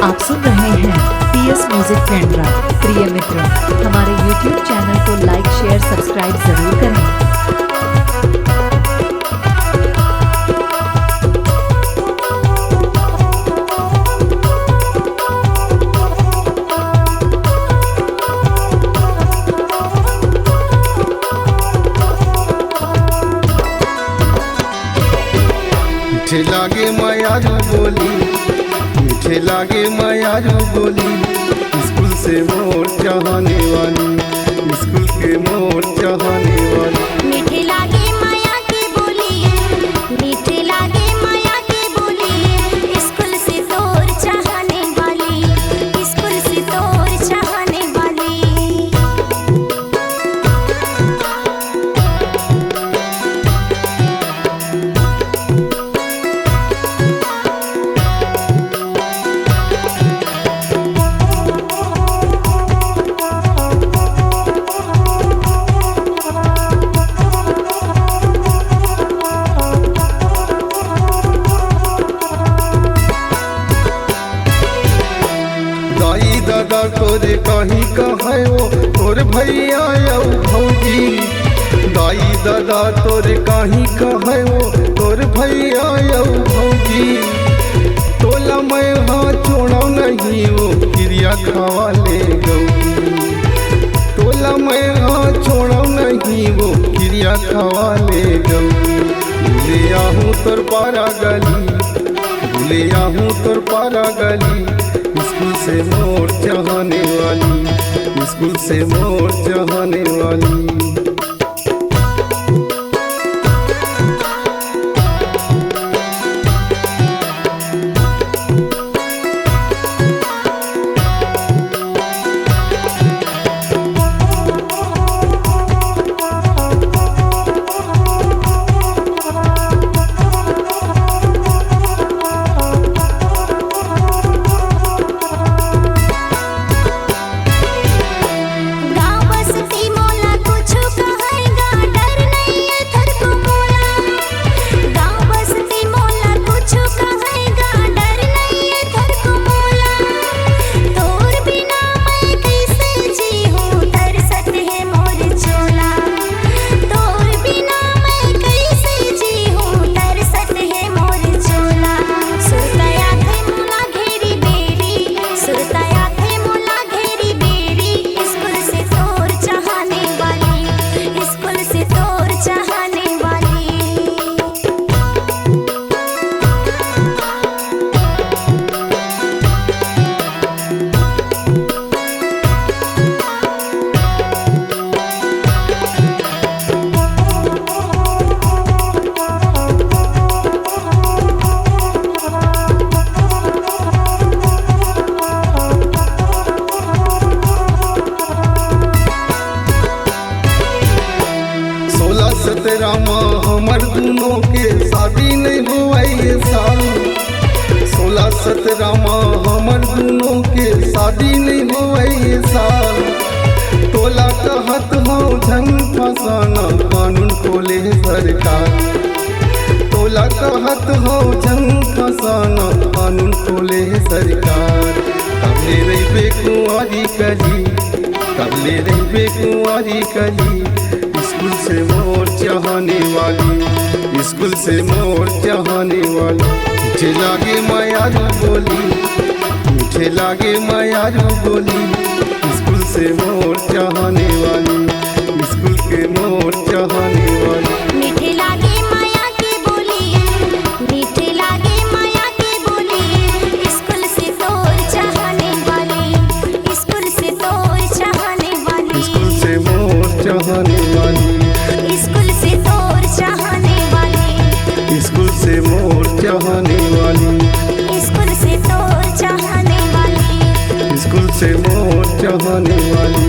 आप सुन रहे हैं PS म्यूजिक पेंड्रा। प्रिय मित्रों, हमारे YouTube चैनल को लाइक शेयर सब्सक्राइब जरूर करें। मीठे लागे मायारू बोली, मीठे लागे मायारू बोली, स्कूल से मोर चाहने वाली, स्कूल के मोर चाहने वाली। मीठे लागे माया की बोली, मीठे लागे माया की बोली, स्कूल से तोर चाहने वाली, स्कूल से तोर चाहने वाली। दादा तोरे कहीं कहे वो तोर भैया यौ भौजी, दाई दादा तोरे कहीं कहे वो तोर भैया यौ भौजी। तोला मैं हाँ छोड़ा नहीं वो क्रिया खावा ले गौरी, तोला मैं हाँ छोड़ा नहीं वो क्रिया खावा ले गौरी। भूले आहूँ तोर पारा गली, भूले आहूँ तोर पारा गली, स्कूल से मोर चाहने वाली, स्कूल से मोर चाहने वाली। सतरामा हमर दोनों के शादी नहीं हुआ ये साल, 16-17 हमर दोनों के शादी नहीं हुआ ये साल। तोला कहत हो झन फसाना कानून खोले सरकार, तोला कहत हो झन फसाना कानून खोले सरकार। कबले रही कुंवारी कली, कबले रही कुंवारी कली, स्कूल से मोर चाहने वाली, स्कूल से मोर चाहने वाली। मीठे लागे मायारू बोली, मीठे लागे मायारू बोली, स्कूल से मोर चाहने वाली, स्कूल के मोर चाहने वाली। मीठे लागे माया की बोली, मीठे लागे माया की बोली, स्कूल से तोर चाहने वाली, स्कूल से तोर चाहने वाली, स्कूल से मोर चाहने वाली, स्कूल से तोर चाहने वाली, स्कूल से मोर चाहने वाली, स्कूल से तोर चाहने वाली, स्कूल से मोर चाहने वाली।